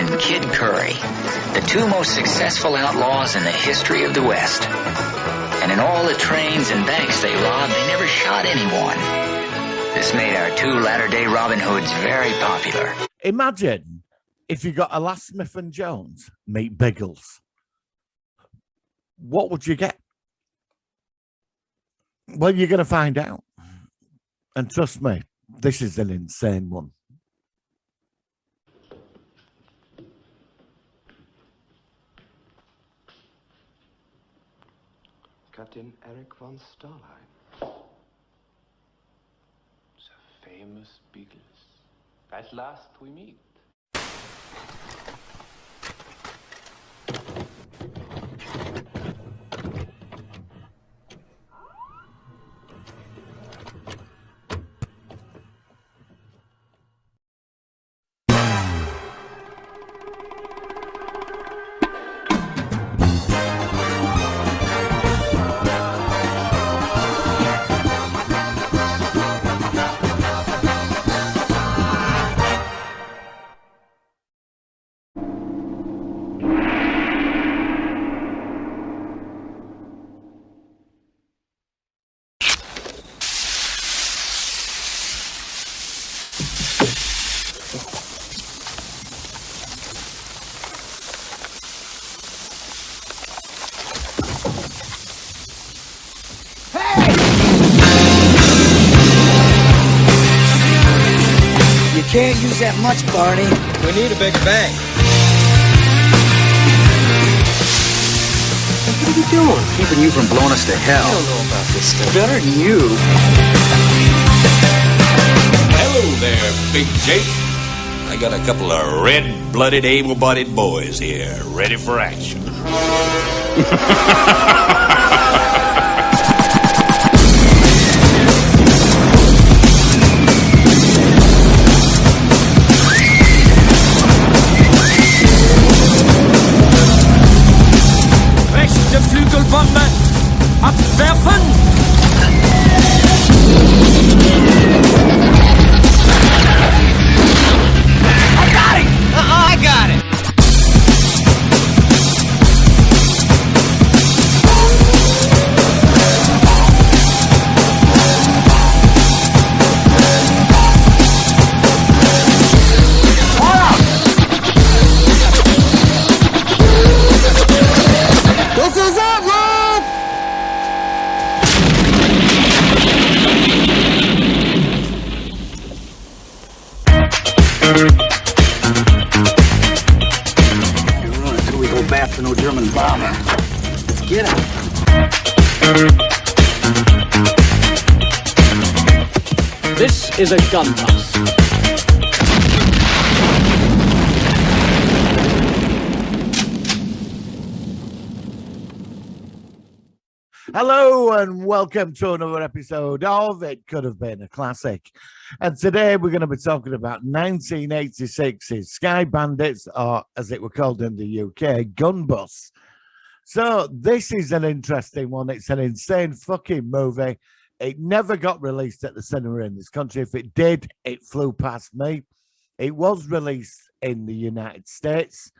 and Kid Curry, the two most successful outlaws in the history of the West. And in all the trains and banks they robbed, they never shot anyone. This made our two latter-day Robin Hoods very popular. Imagine if you got a last Smith and Jones meet Biggles. What would you get? Well, you're going to find out. And trust me, this is an insane one. Captain Eric von Starline. The famous Biggles. At last we meet. Can't use that much, Barney. We need a bigger bang. What are you doing? Keeping you from blowing us to hell. I don't know about this stuff. Better than you. Hello there, Big Jake. I got a couple of red-blooded, able-bodied boys here, ready for action. Flügelbombe abwerfen! I got it! I got it! This is it, Luke! You're running until we go back to no German bomber. Let's get him. This is a Gunbus. Hello and welcome to another episode of It Could Have Been a Classic. And today we're going to be talking about 1986's Skybandits, or as it were called in the UK, Gunbus. So this is an interesting one. It's an insane fucking movie. It never got released at the cinema in this country. If it did, it flew past me. It was released in the United States.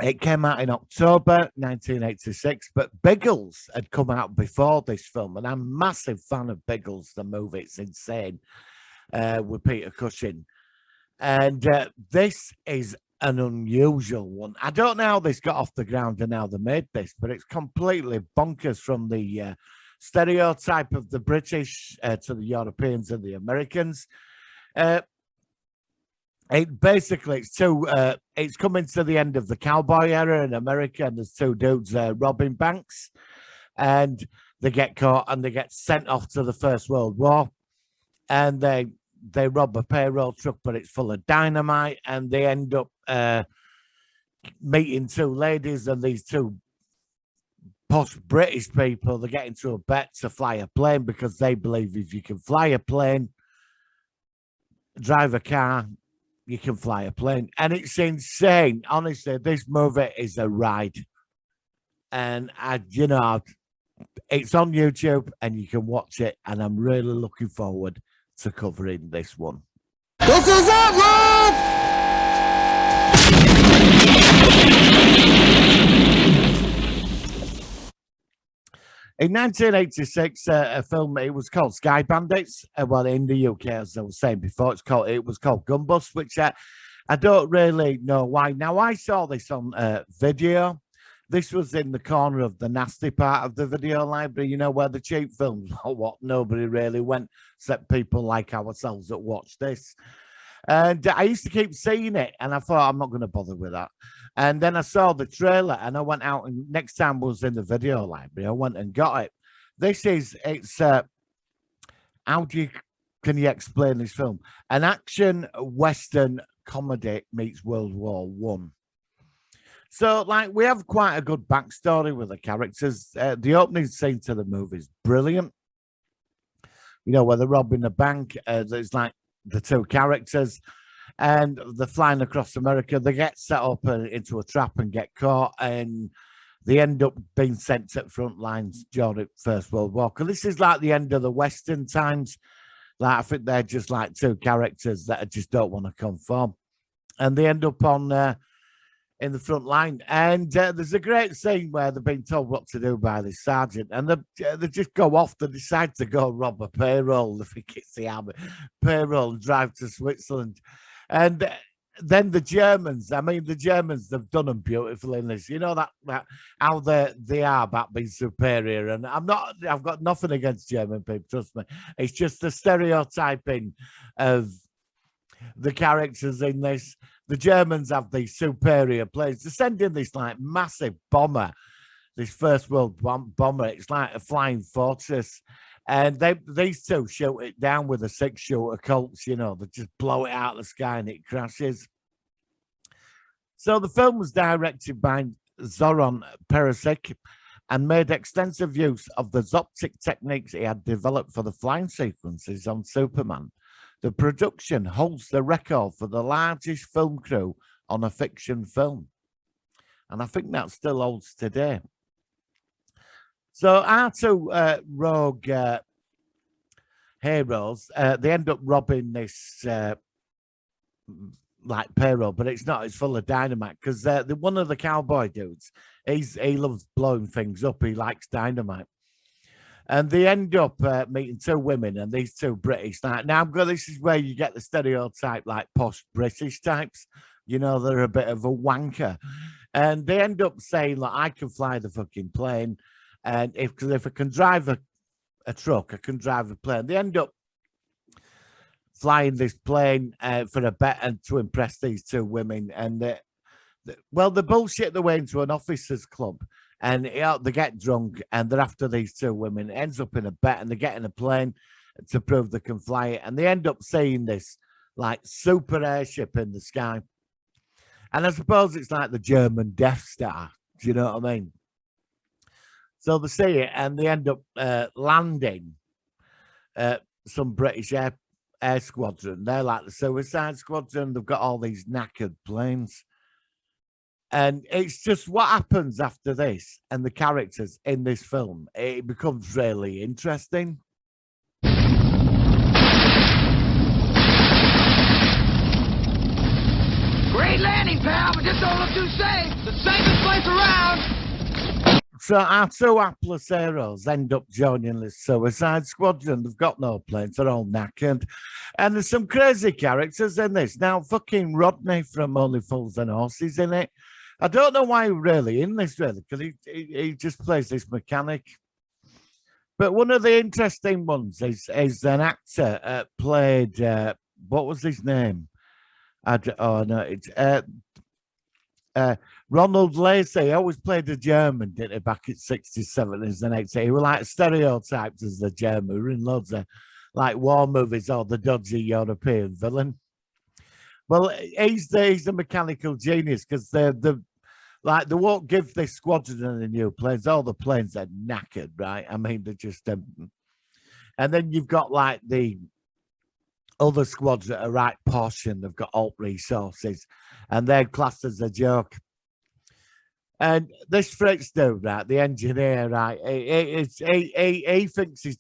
It came out in October 1986, but Biggles had come out before this film, and I'm a massive fan of Biggles, the movie. It's insane, with Peter Cushing. And this is an unusual one. I don't know how this got off the ground and how they made this, but it's completely bonkers from the stereotype of the British to the Europeans and the Americans. It's coming to the end of the cowboy era in America, and there's two dudes robbing banks, and they get caught and they get sent off to the First World War, and they rob a payroll truck, but it's full of dynamite, and they end up meeting two ladies, and these two posh British people, they get into a bet to fly a plane because they believe if you can fly a plane, drive a car, you can fly a plane. And it's insane. Honestly, this movie is a ride. And it's on YouTube and you can watch it. And I'm really looking forward to covering this one. This is it, Luke! In 1986, a film, it was called Skybandits. Well, in the UK, as I was saying before, it was called Gunbus, which I don't really know why. Now, I saw this on video. This was in the corner of the nasty part of the video library, you know, where the cheap films or what nobody really went, except people like ourselves that watch this. And I used to keep seeing it, and I thought, I'm not going to bother with that. And then I saw the trailer, and I went out, and next time I was in the video library, I went and got it. It's can you explain this film? An action Western comedy meets World War One. So, like, we have quite a good backstory with the characters. The opening scene to the movie is brilliant. You know, where they're robbing a bank, there's like the two characters, and they're flying across America. They get set up into a trap and get caught, and they end up being sent to front lines during First World War. Because this is like the end of the Western times. Like, I think they're just like two characters that just don't want to conform, and they end up on in the front line. And there's a great scene where they're being told what to do by this sergeant, and they just go off. They decide to go rob a payroll. They think it's the army payroll and drive to Switzerland. And then the Germans, they've done them beautifully in this. You know that how they are about being superior. And I've got nothing against German people, trust me. It's just the stereotyping of the characters in this. The Germans have these superior planes. They're sending this like massive bomber, this First World bomber. It's like a flying fortress. And these two shoot it down with a 6-shooter Colts, you know, they just blow it out of the sky and it crashes. So the film was directed by Zoran Perisic and made extensive use of the Zoptic techniques he had developed for the flying sequences on Superman. The production holds the record for the largest film crew on a fiction film. And I think that still holds today. So our two rogue heroes, they end up robbing this like payroll, but it's not. It's full of dynamite because one of the cowboy dudes, he loves blowing things up. He likes dynamite. And they end up meeting two women, and these two British. Now, this is where you get the stereotype, like posh British types. You know, they're a bit of a wanker. And they end up saying, like, I can fly the fucking plane. And if I can drive a truck, I can drive a plane. They end up flying this plane for a bet and to impress these two women. And, they bullshit their way into an officers' club. And they get drunk, and they're after these two women. It ends up in a bet, and they get in a plane to prove they can fly it. And they end up seeing this, like, super airship in the sky. And I suppose it's like the German Death Star. Do you know what I mean? So they see it, and they end up landing some British air squadron. They're like the Suicide Squadron. They've got all these knackered planes. And it's just what happens after this and the characters in this film. It becomes really interesting. Great landing, pal, but this don't look too safe. The safest place around. So our two hapless heroes end up joining the Suicide Squadron. They've got no planes, they're all knackered. And there's some crazy characters in this. Now, fucking Rodney from Only Fools and Horses in it. I don't know why really in this, really, because he just plays this mechanic. But one of the interesting ones is an actor played, what was his name? Ronald Lacey. He always played a German, didn't he, back in 60s, 70s and 80s. He was like stereotyped as the German. We were in loads of like war movies or the dodgy European villain. Well, he's the mechanical genius because they won't give this squadron any new planes. All the planes are knackered, right? I mean, they're just and then you've got like the other squads that are right posh and they've got alt resources, and they're classed as a joke. And this Fritz dude, right, the engineer, right, he thinks he's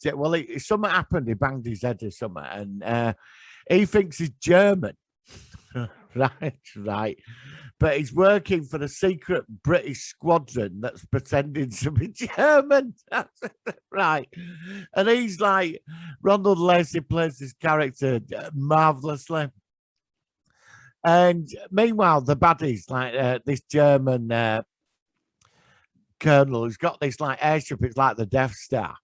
something happened. He banged his head or something, and he thinks he's German. Right. but he's working for the secret British squadron that's pretending to be German. Right. And he's like, Ronald Lacey plays this character marvelously. And meanwhile, the baddies, like this German colonel who's got this like airship, it's like the Death Star.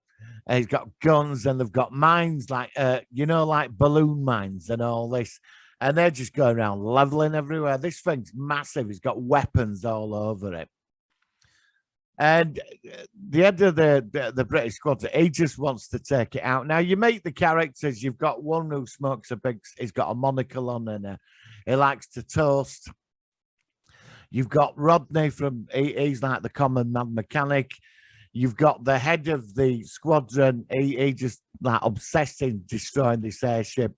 And he's got guns and they've got mines like, you know, like balloon mines and all this. And they're just going around leveling everywhere. This thing's massive. He's got weapons all over it. And the head of the British squadron, he just wants to take it out. Now, you meet the characters. You've got one who smokes a big, he's got a monocle on and he likes to toast. You've got Rodney he's like the common man mechanic. You've got the head of the squadron. He just like obsessed in destroying this airship.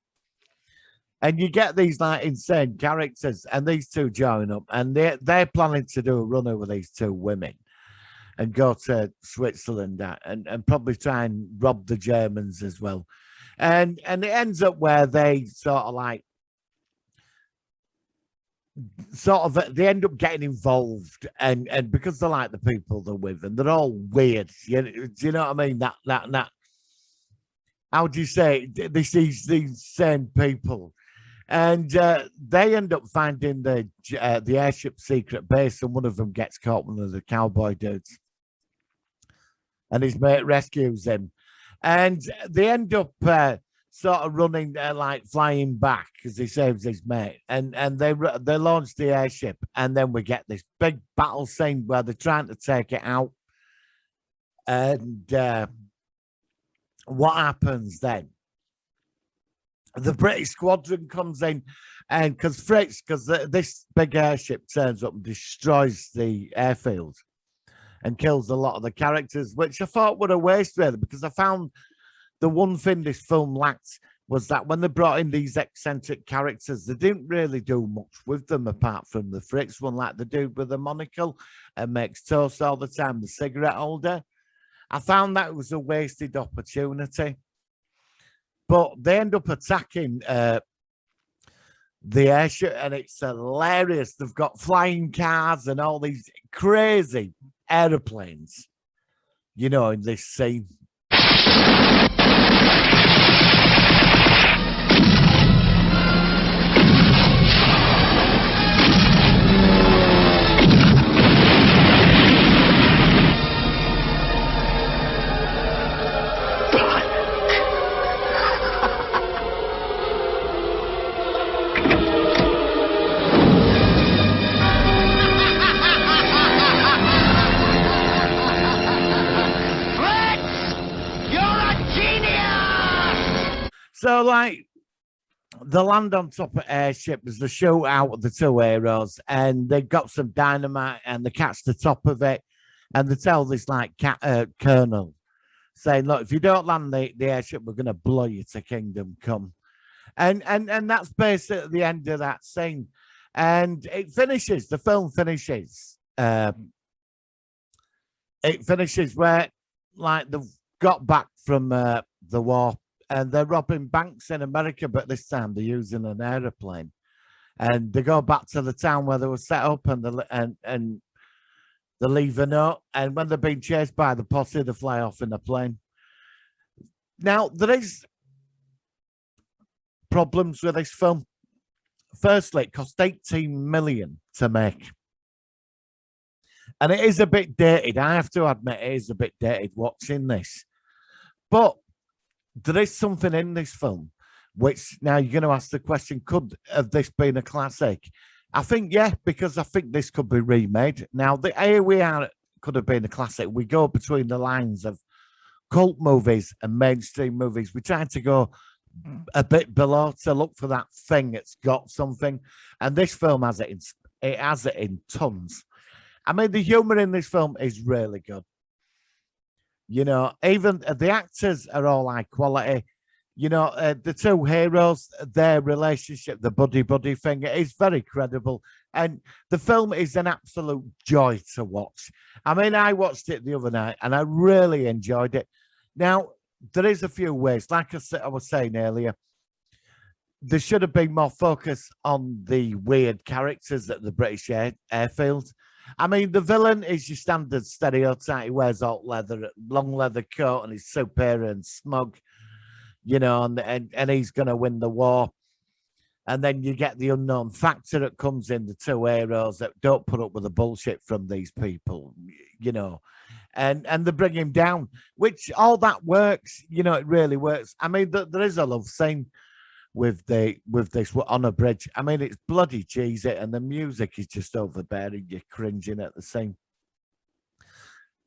And you get these like insane characters, and these two join up, and they're planning to do a run over these two women and go to Switzerland and probably try and rob the Germans as well. And it ends up where they they end up getting involved, and because they're like the people they're with, and they're all weird. Do you know what I mean? That how do you say it? These same people. And they end up finding the airship secret base, and one of them gets caught, one of the cowboy dudes. And his mate rescues him. And they end up sort of running, like flying back because he saves his mate. And they launch the airship. And then we get this big battle scene where they're trying to take it out. And what happens then? The British squadron comes in, and because this big airship turns up and destroys the airfield and kills a lot of the characters, which I thought were a waste really, because I found the one thing this film lacked was that when they brought in these eccentric characters, they didn't really do much with them apart from the Fritz one, like the dude with the monocle and makes toast all the time, the cigarette holder. I found that it was a wasted opportunity. But they end up attacking the airship, and it's hilarious. They've got flying cars and all these crazy aeroplanes, you know, in this scene. So, like, they land on top of airship. There's the shootout with the two heroes, and they got some dynamite, and they catch the top of it, and they tell this, like, colonel, saying, look, if you don't land the airship, we're going to blow you to kingdom come. And that's basically the end of that scene. And it finishes, the film finishes. It finishes where, like, they've got back from the war, and they're robbing banks in America, but this time they're using an aeroplane. And they go back to the town where they were set up, and they leave a note. And when they're being chased by the posse, they fly off in a plane. Now, there is problems with this film. Firstly, it cost $18 million to make. And it is a bit dated. I have to admit, it is a bit dated watching this. But there is something in this film which, now you're going to ask the question, could have this been a classic? I think, yeah, because I think this could be remade. Now, Here We Are could have been a classic. We go between the lines of cult movies and mainstream movies. We try to go a bit below to look for that thing that's got something. And this film has it in tons. I mean, the humor in this film is really good. You know, even the actors are all high quality. You know, the two heroes, their relationship, the buddy thing, it is very credible. And the film is an absolute joy to watch. I mean, I watched it the other night and I really enjoyed it. Now, there is a few ways, like I was saying earlier, there should have been more focus on the weird characters at the British airfield. I mean, the villain is your standard stereotype. He wears alt leather, long leather coat, and he's superior and smug, you know, and he's going to win the war. And then you get the unknown factor that comes in, the two heroes that don't put up with the bullshit from these people, you know, and they bring him down, which all that works, you know, it really works. I mean, there is a love scene with this on a bridge. I mean, it's bloody cheesy, and the music is just overbearing. You're cringing at the scene.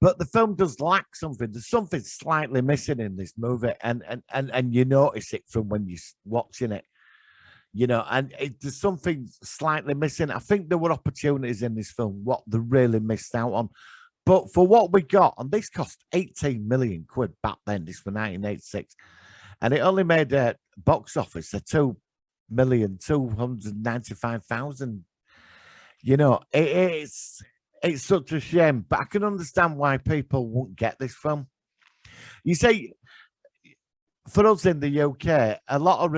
But the film does lack something. There's something slightly missing in this movie, and you notice it from when you're watching it. You know, and there's something slightly missing. I think there were opportunities in this film what they really missed out on. But for what we got, and this cost 18 million quid back then, this was 1986, and it only made a box office of 2,295,000. You know, it's such a shame, but I can understand why people won't get this film. You see, for us in the UK, a lot of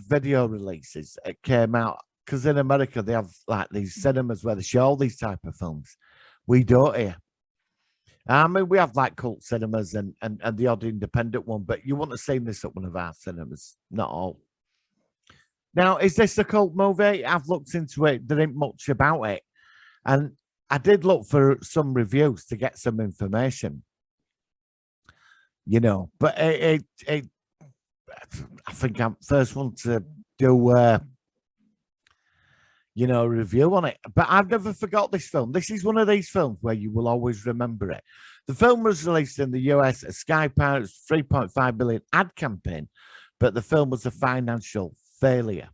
video releases came out because in America they have like these cinemas where they show all these type of films. We don't here. I mean, we have like cult cinemas and the odd independent one, but you wouldn't have seen this at one of our cinemas. Not all. Now, is this a cult movie? I've looked into it. There ain't much about it. And I did look for some reviews to get some information. You know, but I think I'm first one to do, you know, a review on it. But I've never forgot this film. This is one of these films where you will always remember it. The film was released in the US at Sky Pirates' $3.5 billion ad campaign, but the film was a financial failure.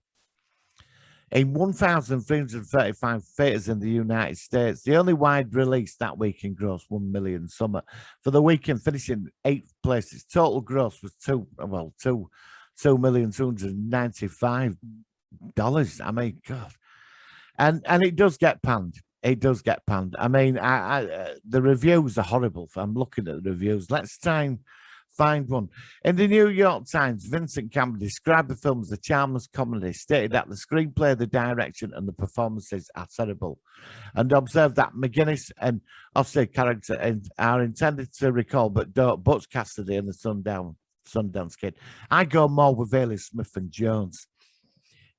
In 1,335 theatres in the United States, the only wide release that weekend grossed 1 million summer. For the weekend, finishing 8th place, its total gross was $2,295,000. I mean, God. And it does get panned. It does get panned. I mean, the reviews are horrible. I'm looking at the reviews. Let's try and find one. In the New York Times, Vincent Campbell described the film as a charmless comedy, stated that the screenplay, the direction, and the performances are terrible, and observed that McGinnis and Osterhage characters are intended to recall, but don't Butch Cassidy and the Sundance Kid. I go more with Ailey Smith and Jones.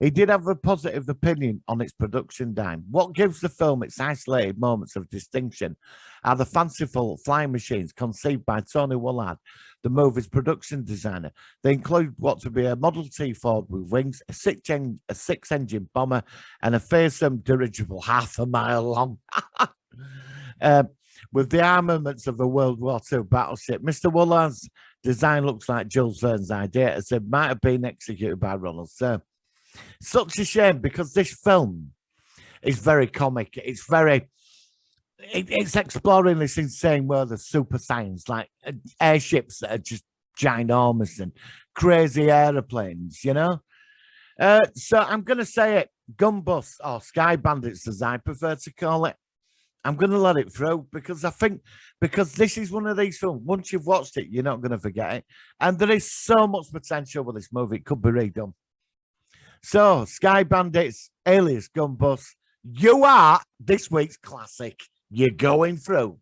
He did have a positive opinion on its production design. What gives the film its isolated moments of distinction are the fanciful flying machines conceived by Tony Woolard, the movie's production designer. They include what to be a Model T Ford with wings, a six-engine bomber, and a fearsome dirigible half a mile long. With the armaments of a World War II battleship, Mr. Woolard's design looks like Jules Verne's idea, as it might have been executed by Ronald Sir. Such a shame, because this film is very comic. It's exploring this insane world of super science, like airships that are just ginormous and crazy aeroplanes, you know? So I'm going to say it, Gunbus, or Skybandits as I prefer to call it. I'm going to let it through, because I think, because this is one of these films, once you've watched it, you're not going to forget it. And there is so much potential with this movie. It could be redone. So, Skybandits, alias Gunbus, you are this week's classic. You're going through.